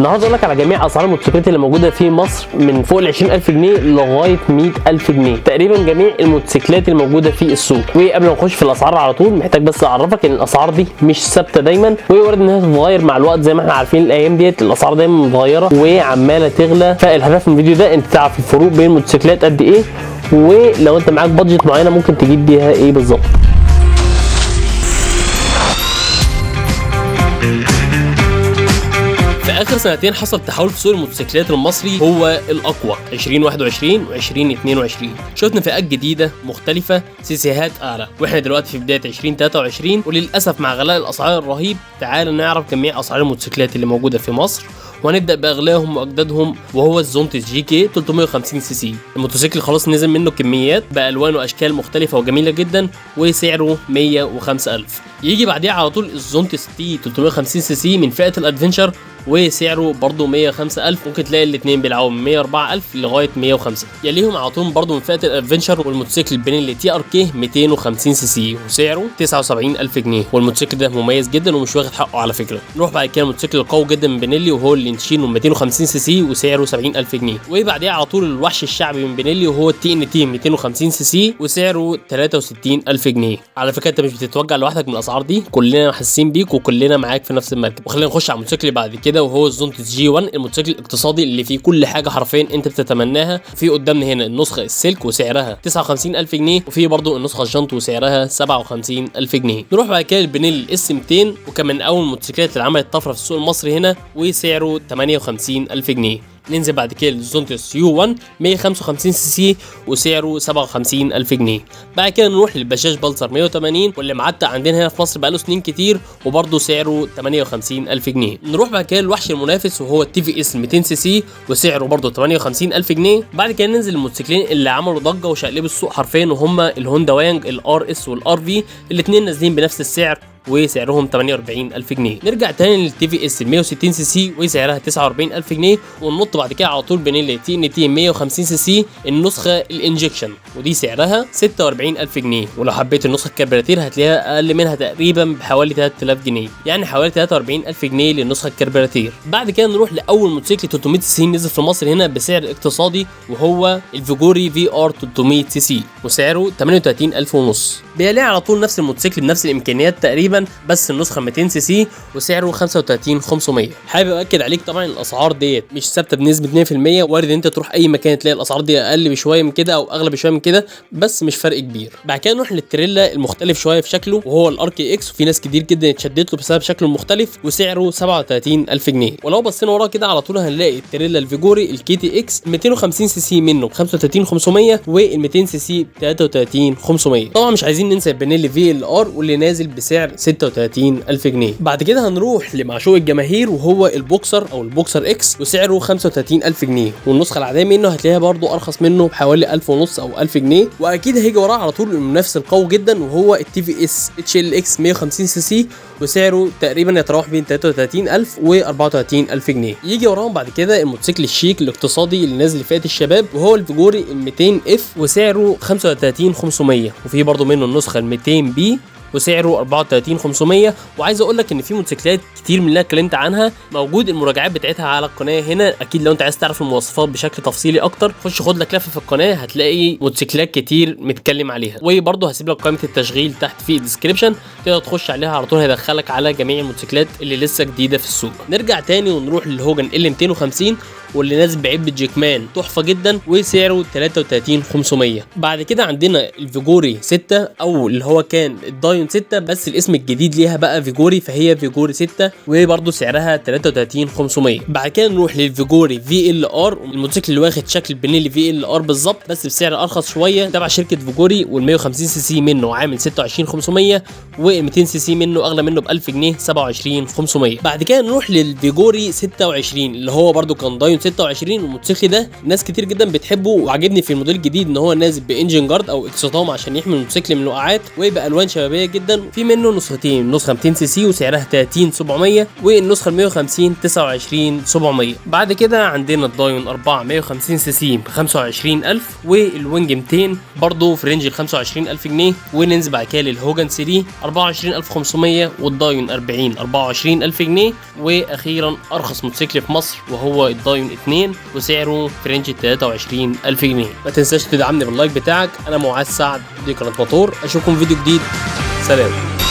النهارده اقول لك على جميع اسعار الموتوسيكلات اللي موجوده في مصر من فوق ال 20,000 جنيه لغايه 100,000 جنيه، تقريبا جميع الموتوسيكلات اللي موجوده في السوق. وقبل ما نخش في الاسعار على طول محتاج بس اعرفك ان الاسعار دي مش ثابته دايما، وارد انها تتغير مع الوقت. زي ما احنا عارفين الايام ديت الاسعار دايما متغيره وعماله تغلى، فالهدف من الفيديو ده انت تعرف الفروق بين الموتوسيكلات قد ايه، ولو انت معاك بادجت معينه ممكن تجيب بيها ايه بالظبط. في اخر سنتين حصل تحول في سوق الموتوسيكلات المصري هو الاقوى 2021 و2022. شفنا فئات جديده مختلفه، سيسيهات اعلى، واحنا دلوقتي في بدايه 2023 وللاسف مع غلاء الاسعار الرهيب. تعال نعرف جميع اسعار الموتوسيكلات اللي موجوده في مصر، وهنبدا باغلاهم واجدادهم وهو الزونتس جي كي 350 سي سي. الموتوسيكل خلاص نزل منه كميات بالوان واشكال مختلفه وجميله جدا، وسعره 105,000. يجي بعديها على طول الزونتس تي 350 سي سي من فئه الادفنشر، وسعره برضو 105,000. ممكن تلاقي الاثنين بيلعبوا من 104,000 لغايه 105. يليهم على طول برضو من فئه الادفنشر والموتوسيكل بينيلي تي ار كي 250 سي سي وسعره 79,000 جنيه، والموتوسيكل ده مميز جدا ومش واخد حقه على فكره. نروح بعد كده الموتوسيكل القوي جدا من بينيلي وهو اللينشينو 250 سي سي وسعره 70,000 جنيه. وبعديها على طول الوحش الشعبي من بينيلي وهو التي ان تي 250 سي سي وسعره 63,000 جنيه. على فكره انت مش بتتوجع لوحدك من الاسعار دي، كلنا حاسين بيك وكلنا معاك في نفس المركب. وخلينا نخش على الموتوسيكل بعد كده وهو الزونتس جي 1، الموتوسيكل الاقتصادي اللي فيه كل حاجه حرفيا انت بتتمناها. في قدامنا هنا النسخه السلك وسعرها 59,000 جنيه، وفي برضو النسخه الجنط وسعرها 57,000 جنيه. نروح بعد كده البنيلي الاس 200، وكمان اول الموتوسيكلات اللي عملت طفره في السوق المصري هنا وسعره 58,000 جنيه. ننزل بعد كده للزونتس يو 1 155 سي سي وسعره 57,000 جنيه. بعد كده نروح للبجاج بلسر 180 واللي معتق عندنا هنا في مصر بقاله سنين كتير وبرضه سعره 58,000 جنيه. نروح بعد كده للوحش المنافس وهو التي في اس 200 سي سي وسعره برضه 58,000 جنيه. بعد كده ننزل للموتوسيكلين اللي عملوا ضجه وشقلبوا السوق حرفيا، وهما الهوندا وانج الار اس والار في، الاثنين نازلين بنفس السعر وسعرهم 48,000 جنيه. نرجع تاني للتي في اس 160 سي سي وسعرها 49,000 جنيه، وننط بعد كده على طول بنيلي تي ان تي 150 سي سي النسخه الانجكشن ودي سعرها 46,000 جنيه. ولو حبيت النسخه الكربراتير هتلاقيها اقل منها تقريبا بحوالي 3,000 جنيه، يعني حوالي 43,000 جنيه للنسخه الكربراتير. بعد كده نروح لاول موتوسيكل 300 سي سي نزل في مصر هنا بسعر اقتصادي وهو الفيجوري في ار 300 سي سي وسعره 38,000 ونص. بيلاقي على طول نفس الموتوسيكل بنفس الامكانيات تقريبا، بس النسخه 200 سي سي وسعره 35,500. حابب اكد عليك طبعا الاسعار ديت مش ثابته بنسبه 100%، وارد انت تروح اي مكان تلاقي الاسعار دي اقل بشويه من كده او اغلى بشويه من كده، بس مش فرق كبير. بعد كده نروح للتريلا المختلف شويه في شكله وهو الار كي اكس، وفي ناس كتير جدا اتشدت له بسبب شكله المختلف وسعره 37,000 جنيه. ولو بصينا وراه كده على طول هنلاقي التريلا الفيجوري الكي تي اكس 250 سي سي منه ب 35,500 وال 200 سي سي ب 33,500. طبعا مش عايزين ننسى بنيلي في ال ار واللي نازل بسعر 36,000 جنيه. بعد كده هنروح لمعشوق الجماهير وهو البوكسر او البوكسر اكس وسعره 35,000 جنيه، والنسخه العاديه منه هتلاقيها برضو ارخص منه بحوالي 1,500 او 1,000 جنيه. واكيد هيجي وراه على طول المنافس القوي جدا وهو التي في اس اتش ال اكس 150 سي سي وسعره تقريبا يتراوح بين 33,000 و 34,000 جنيه. يجي وراهم بعد كده الموتوسيكل الشيك الاقتصادي اللي نازل لفئه الشباب وهو الفيجوري ال 200 اف وسعره 35,500، وفي برضو منه النسخه ال 200 بي وسعره 34,500. وعايز اقول لك ان في موتوسيكلات كتير من اللي اتكلمت عنها موجود المراجعات بتاعتها على القناه هنا. اكيد لو انت عايز تعرف المواصفات بشكل تفصيلي اكتر خش خد لك لفه في القناه، هتلاقي موتوسيكلات كتير متكلم عليها. وبرضه هسيب لك قائمه التشغيل تحت في الديسكريبشن تقدر تخش عليها على طول، هيدخلك على جميع الموتوسيكلات اللي لسه جديده في السوق. نرجع تاني ونروح للهوجن ال 250 واللي نازل بعلبه جيكمان تحفه جدا وسعره 33,500. بعد كده عندنا الفيجوري 6 او اللي هو كان الدايون 6، بس الاسم الجديد ليها بقى فيجوري، فهي فيجوري 6 وبرده سعرها 33,500. بعد كده نروح للفيجوري في ال ار، الموتوسيكل اللي واخد شكل بنيلي في ال ار بالظبط بس بسعر ارخص شويه تبع شركه فيجوري، وال 150 سي سي منه عامل 26,500 وال 200 سي سي منه اغلى منه ب 1000 جنيه 27,500. بعد كده نروح للفيجوري 26 اللي هو برده كان دايون 26. الموتوسيكل ده ناس كتير جدا بتحبه، وعجبني في الموديل الجديد ان هو نازل بانجن جارد او اكسطام عشان يحمي الموتوسيكل من الوقعات، وبالوان شبابيه جدا. في منه نسختين، نسخه 200 سي سي وسعرها 30700، والنسخه 150 29700. بعد كده عندنا الدايون 4 150 سي سي ب 25000، والوينج 200 برضه في رينج ال 25000 جنيه. وننزل بعد كده للهوجن 3 24500، والدايون 40 24000 جنيه. واخيرا ارخص موتوسيكل في مصر وهو الدايون 2 وسعره في رينج 23000 جنيه. ما تنساش تدعمني باللايك بتاعك. انا معاذ سعد، دي قناه موتور. اشوفكم فيديو جديد. سلام.